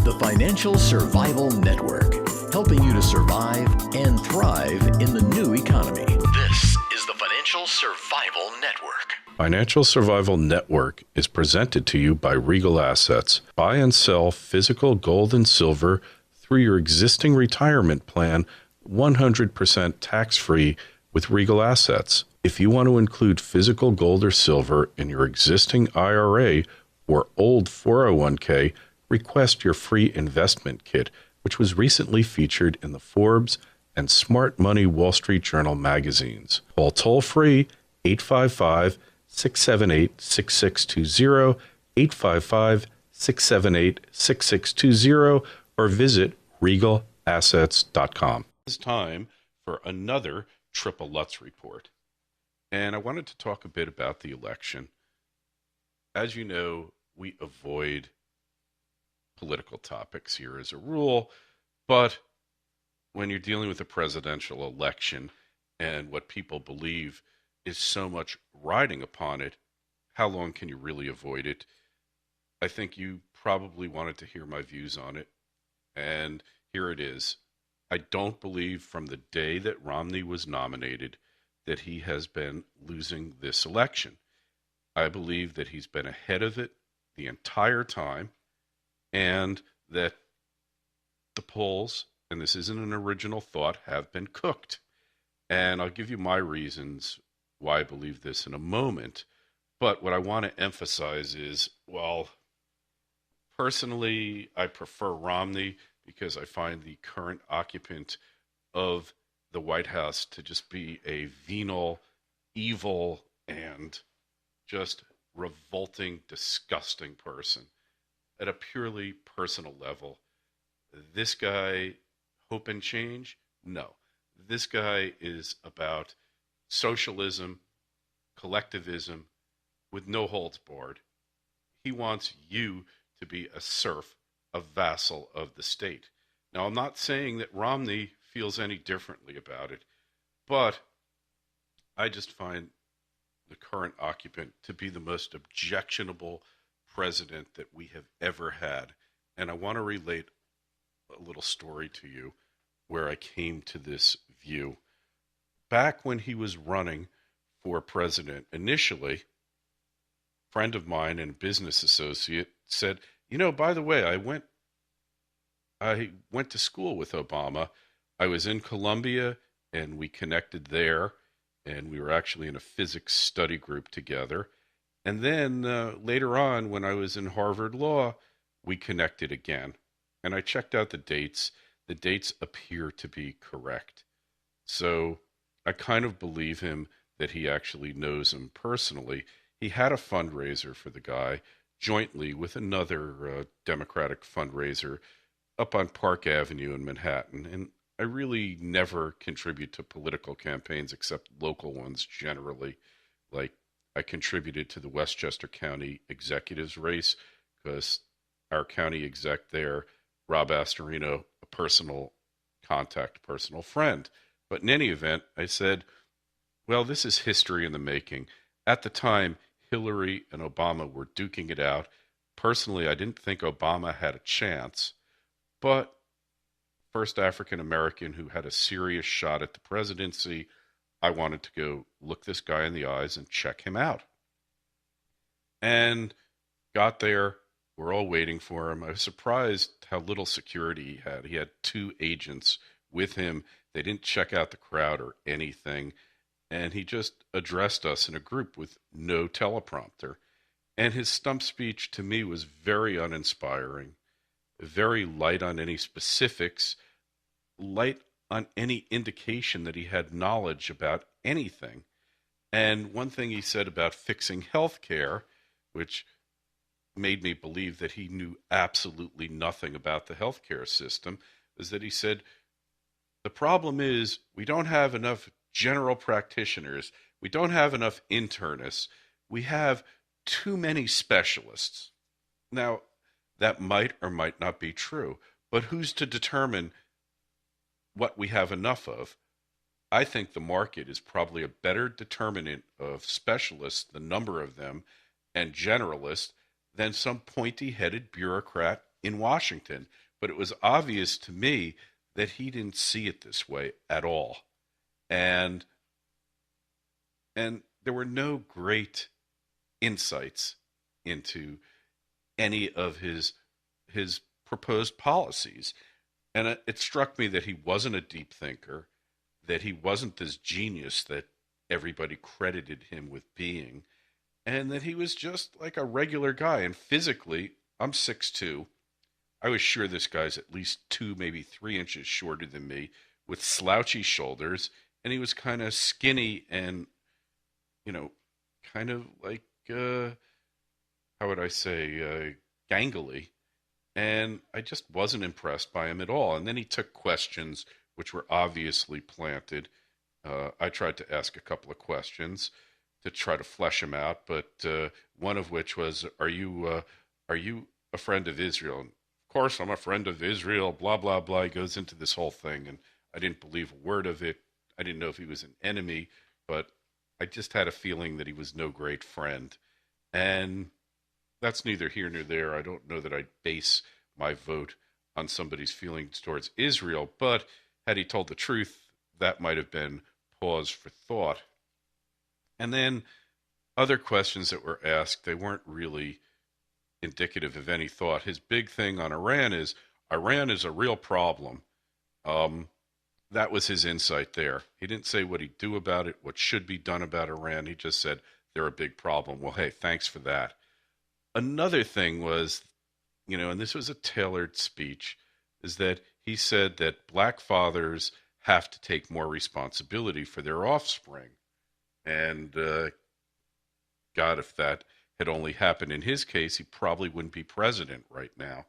The Financial Survival Network, helping you to survive and thrive in the new economy. This is the Financial Survival Network. Financial Survival Network is presented to you by Regal Assets. Buy and sell physical gold and silver through your existing retirement plan, 100% tax-free with Regal Assets. If you want to include physical gold or silver in your existing IRA or old 401k, request your free investment kit, which was recently featured in the Forbes and Smart Money Wall Street Journal magazines. Call toll-free 855-678-6620, 855-678-6620, or visit regalassets.com. It's time for another Triple Lutz report. And I wanted to talk a bit about the election. As you know, we avoid political topics here as a rule, but when you're dealing with a presidential election and what people believe is so much riding upon it, how long can you really avoid it? I think you probably wanted to hear my views on it, and here it is. I don't believe from the day that Romney was nominated that he has been losing this election. I believe that he's been ahead of it the entire time, and that the polls, and this isn't an original thought, have been cooked. And I'll give you my reasons why I believe this in a moment. But what I want to emphasize is, well, personally, I prefer Romney because I find the current occupant of the White House to just be a venal, evil, and just revolting, disgusting person. At a purely personal level, this guy, hope and change? No. This guy is about socialism, collectivism, with no holds barred. He wants you to be a serf, a vassal of the state. Now, I'm not saying that Romney feels any differently about it, but I just find the current occupant to be the most objectionable president that we have ever had. And I want to relate a little story to you where I came to this view. Back when he was running for president, initially, a friend of mine and a business associate said, you know, by the way, I went to school with Obama. I was in Columbia and we connected there, and we were actually in a physics study group together. And then later on, when I was in Harvard Law, we connected again. And I checked out the dates. The dates appear to be correct. So I kind of believe him that he actually knows him personally. He had a fundraiser for the guy jointly with another Democratic fundraiser up on Park Avenue in Manhattan. And I really never contribute to political campaigns except local ones generally. Like, I contributed to the Westchester County executives race because our county exec there, Rob Astorino, a personal contact, personal friend. But in any event, I said, well, this is history in the making. At the time, Hillary and Obama were duking it out. Personally, I didn't think Obama had a chance, but first African American who had a serious shot at the presidency, I wanted to go look this guy in the eyes and check him out. And got there. We're all waiting for him. I was surprised how little security he had. He had 2 agents with him. They didn't check out the crowd or anything. And he just addressed us in a group with no teleprompter. And his stump speech to me was very uninspiring, very light on any specifics, light on any indication that he had knowledge about anything. And one thing he said about fixing health care, which made me believe that he knew absolutely nothing about the healthcare system, is that he said, the problem is we don't have enough general practitioners. We don't have enough internists. We have too many specialists. Now, that might or might not be true, but who's to determine what we have enough of? I think the market is probably a better determinant of specialists, the number of them, and generalists, than some pointy-headed bureaucrat in Washington. But it was obvious to me that he didn't see it this way at all. And there were no great insights into any of his proposed policies. And it struck me that he wasn't a deep thinker, that he wasn't this genius that everybody credited him with being, and that he was just like a regular guy. And physically, I'm 6'2". I was sure this guy's at least 2, maybe 3 inches shorter than me, with slouchy shoulders, and he was kind of skinny and, kind of like, how would I say, gangly. And I just wasn't impressed by him at all. And then he took questions which were obviously planted. I tried to ask a couple of questions to try to flesh him out, but one of which was, "Are you a friend of Israel?" And of course, I'm a friend of Israel. Blah blah blah. He goes into this whole thing, and I didn't believe a word of it. I didn't know if he was an enemy, but I just had a feeling that he was no great friend. And that's neither here nor there. I don't know that I'd base my vote on somebody's feelings towards Israel, but had he told the truth, that might have been pause for thought. And then other questions that were asked, they weren't really indicative of any thought. His big thing on Iran is a real problem. That was his insight there. He didn't say what he'd do about it, what should be done about Iran. He just said they're a big problem. Well, hey, thanks for that. Another thing was, and this was a tailored speech, is that he said that black fathers have to take more responsibility for their offspring. And God, if that had only happened in his case, he probably wouldn't be president right now.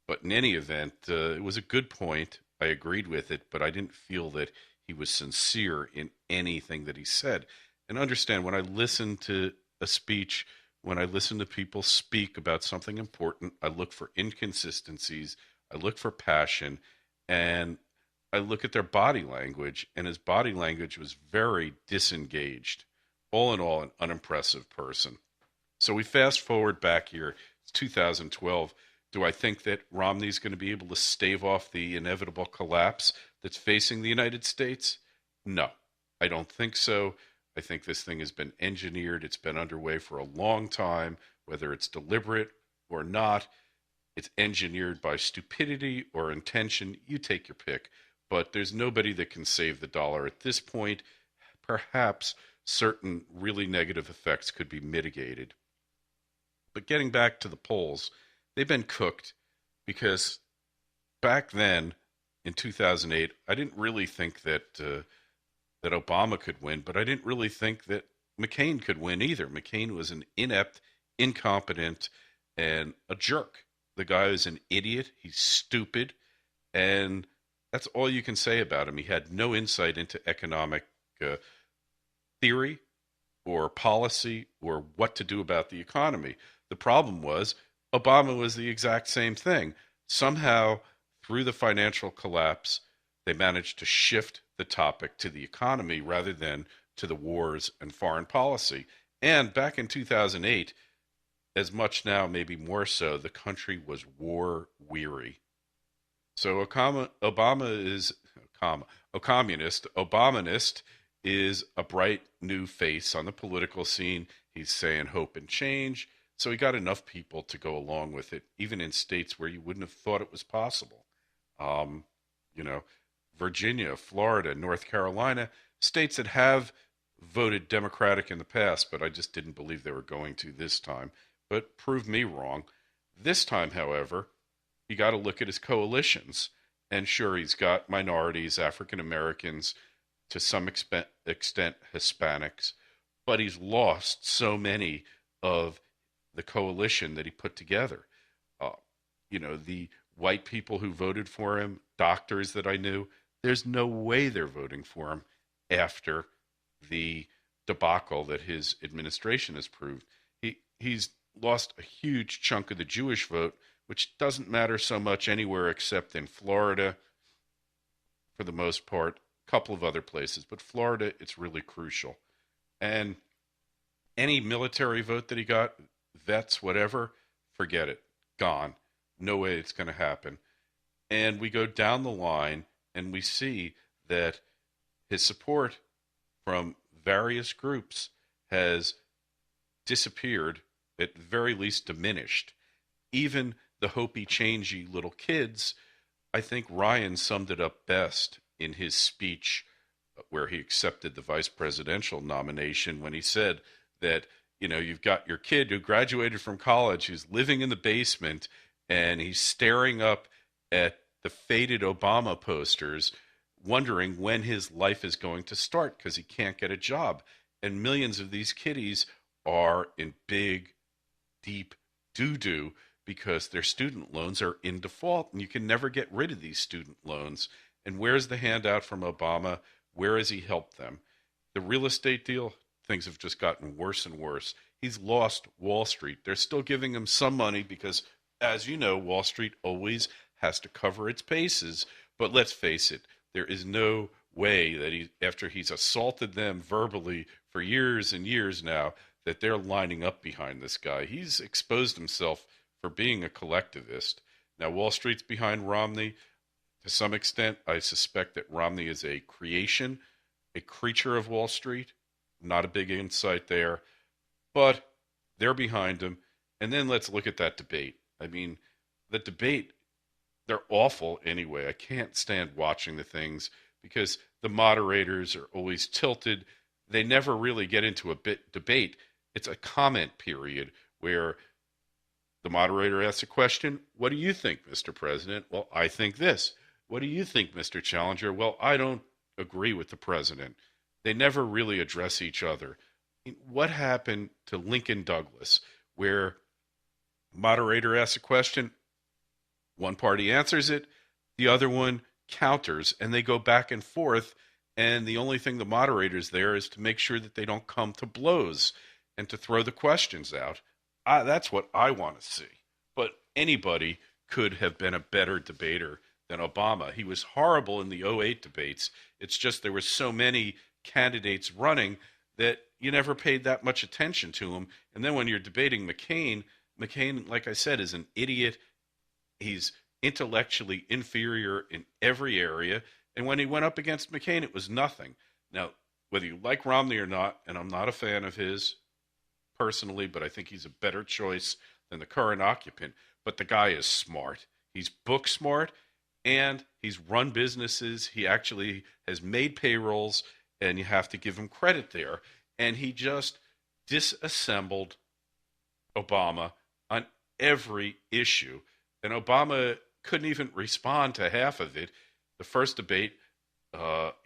But in any event, it was a good point. I agreed with it, but I didn't feel that he was sincere in anything that he said. And understand, when I listen to a speech, when I listen to people speak about something important, I look for inconsistencies, I look for passion, and I look at their body language, and his body language was very disengaged. All in all, an unimpressive person. So we fast forward back here, it's 2012. Do I think that Romney's going to be able to stave off the inevitable collapse that's facing the United States? No, I don't think so. I think this thing has been engineered. It's been underway for a long time, whether it's deliberate or not. It's engineered by stupidity or intention. You take your pick. But there's nobody that can save the dollar at this point. Perhaps certain really negative effects could be mitigated. But getting back to the polls, they've been cooked, because back then in 2008, I didn't really think that Obama could win, but I didn't really think that McCain could win either. McCain was an inept, incompetent, and a jerk. The guy is an idiot. He's stupid, and that's all you can say about him. He had no insight into economic theory or policy or what to do about the economy. The problem was Obama was the exact same thing. Somehow, through the financial collapse, they managed to shift the topic to the economy rather than to the wars and foreign policy. And back in 2008, as much now, maybe more so, the country was war weary. So Obama is a communist. Obamanist is a bright new face on the political scene. He's saying hope and change. So he got enough people to go along with it, even in states where you wouldn't have thought it was possible. Virginia, Florida, North Carolina, states that have voted Democratic in the past, but I just didn't believe they were going to this time. But proved me wrong. This time, however, you got to look at his coalitions. And sure, he's got minorities, African Americans, to some extent Hispanics, but he's lost so many of the coalition that he put together. The white people who voted for him, doctors that I knew, there's no way they're voting for him after the debacle that his administration has proved. He's lost a huge chunk of the Jewish vote, which doesn't matter so much anywhere except in Florida, for the most part, a couple of other places. But Florida, it's really crucial. And any military vote that he got, vets, whatever, forget it. Gone. No way it's going to happen. And we go down the line and we see that his support from various groups has disappeared, at very least diminished. Even the hopey, changey little kids, I think Ryan summed it up best in his speech where he accepted the vice presidential nomination when he said that, you've got your kid who graduated from college, who's living in the basement, and he's staring up at the faded Obama posters, wondering when his life is going to start because he can't get a job. And millions of these kiddies are in big, deep doo-doo because their student loans are in default, and you can never get rid of these student loans. And where's the handout from Obama? Where has he helped them? The real estate deal, things have just gotten worse and worse. He's lost Wall Street. They're still giving him some money because, as you know, Wall Street always has to cover its bases. But let's face it, there is no way that after he's assaulted them verbally for years and years now, that they're lining up behind this guy. He's exposed himself for being a collectivist. Now, Wall Street's behind Romney. To some extent, I suspect that Romney is a creation, a creature of Wall Street. Not a big insight there. But they're behind him. And then let's look at that debate. I mean, the debate, they're awful anyway. I can't stand watching the things because the moderators are always tilted. They never really get into a debate. It's a comment period where the moderator asks a question. What do you think, Mr. President? Well, I think this. What do you think, Mr. Challenger? Well, I don't agree with the president. They never really address each other. What happened to Lincoln Douglas, where moderator asks a question, one party answers it, the other one counters, and they go back and forth, and the only thing the moderator's there is to make sure that they don't come to blows and to throw the questions out. That's what I want to see. But anybody could have been a better debater than Obama. He was horrible in the '08 debates. It's just there were so many candidates running that you never paid that much attention to him. And then when you're debating McCain, like I said, is an idiot. He's intellectually inferior in every area. And when he went up against McCain, it was nothing. Now, whether you like Romney or not, and I'm not a fan of his personally, but I think he's a better choice than the current occupant. But the guy is smart. He's book smart, and he's run businesses. He actually has made payrolls, and you have to give him credit there. And he just disassembled Obama on every issue. And Obama couldn't even respond to half of it. The first debate, Lehrer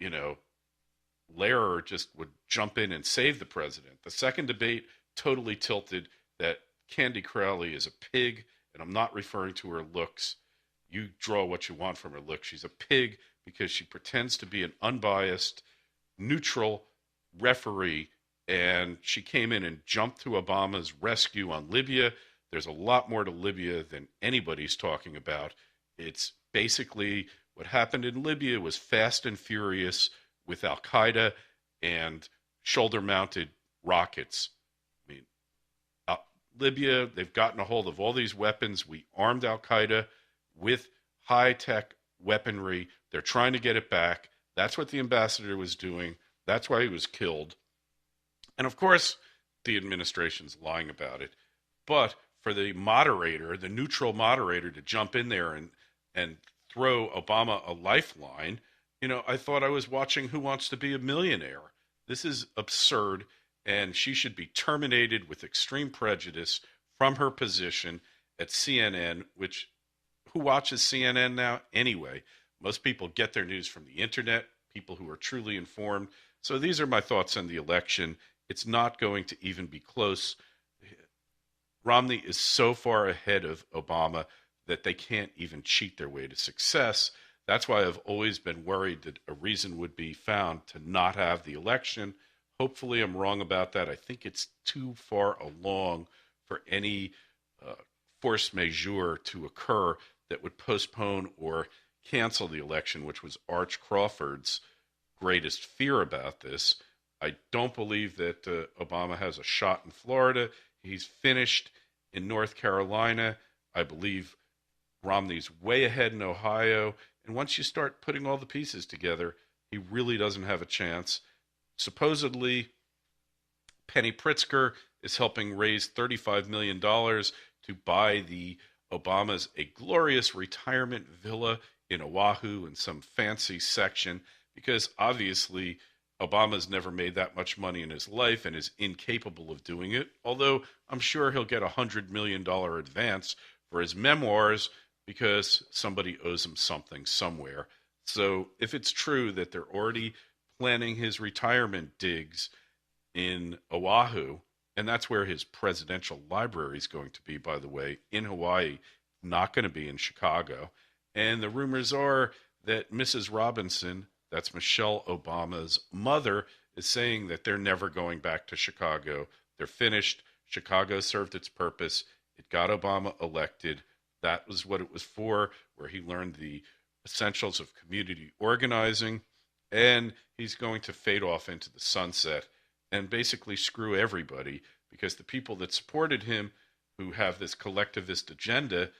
just would jump in and save the president. The second debate totally tilted that Candy Crowley is a pig, and I'm not referring to her looks. You draw what you want from her looks. She's a pig because she pretends to be an unbiased, neutral referee, and she came in and jumped to Obama's rescue on Libya. There's a lot more to Libya than anybody's talking about. It's basically what happened in Libya was fast and furious with Al-Qaeda and shoulder-mounted rockets. I mean, Libya, they've gotten a hold of all these weapons. We armed Al-Qaeda with high-tech weaponry. They're trying to get it back. That's what the ambassador was doing. That's why he was killed. And of course, the administration's lying about it. But for the moderator, the neutral moderator, to jump in there and throw Obama a lifeline, I thought I was watching Who Wants to Be a Millionaire. This is absurd, and she should be terminated with extreme prejudice from her position at CNN, which, who watches CNN now anyway? Most people get their news from the internet, people who are truly informed. So these are my thoughts on the election. It's not going to even be close. Romney is so far ahead of Obama that they can't even cheat their way to success. That's why I've always been worried that a reason would be found to not have the election. Hopefully I'm wrong about that. I think it's too far along for any force majeure to occur that would postpone or cancel the election, which was Arch Crawford's greatest fear about this. I don't believe that Obama has a shot in Florida. He's finished in North Carolina. I believe Romney's way ahead in Ohio. And once you start putting all the pieces together, he really doesn't have a chance. Supposedly, Penny Pritzker is helping raise $35 million to buy the Obamas a glorious retirement villa in Oahu in some fancy section, because obviously Obama's never made that much money in his life and is incapable of doing it, although I'm sure he'll get $100 million advance for his memoirs because somebody owes him something somewhere. So if it's true that they're already planning his retirement digs in Oahu, and that's where his presidential library is going to be, by the way, in Hawaii, not going to be in Chicago. And the rumors are that Mrs. Robinson, that's Michelle Obama's mother, is saying that they're never going back to Chicago. They're finished. Chicago served its purpose. It got Obama elected. That was what it was for, where he learned the essentials of community organizing. And he's going to fade off into the sunset and basically screw everybody, because the people that supported him, who have this collectivist agenda,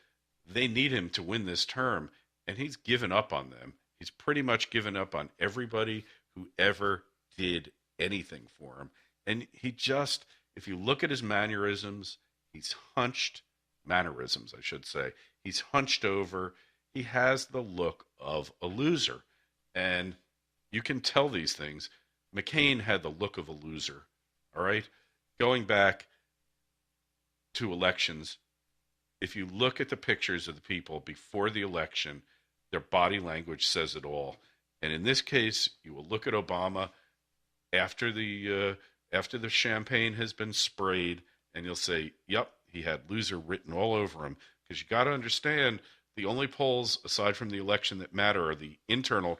they need him to win this term. And he's given up on them. He's pretty much given up on everybody who ever did anything for him. And he just, if you look at his mannerisms, he's hunched, mannerisms, I should say. He's hunched over. He has the look of a loser. And you can tell these things. McCain had the look of a loser, all right? Going back to elections, if you look at the pictures of the people before the election, their body language says it all. And in this case, you will look at Obama after the champagne has been sprayed, and you'll say, yep, he had loser written all over him. Because you got to understand, the only polls, aside from the election, that matter are the internal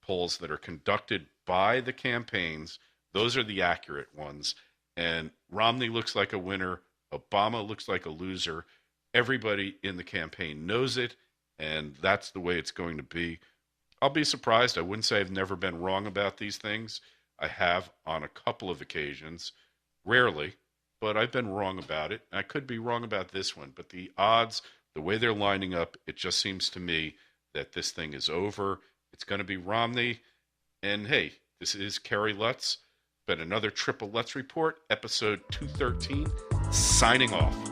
polls that are conducted by the campaigns. Those are the accurate ones. And Romney looks like a winner. Obama looks like a loser. Everybody in the campaign knows it, and that's the way it's going to be. I'll be surprised. I wouldn't say I've never been wrong about these things. I have on a couple of occasions, rarely, but I've been wrong about it. I could be wrong about this one, but the odds, the way they're lining up, it just seems to me that this thing is over. It's going to be Romney. And hey, this is Kerry Lutz. Been another Triple Lutz Report, episode 213, signing off.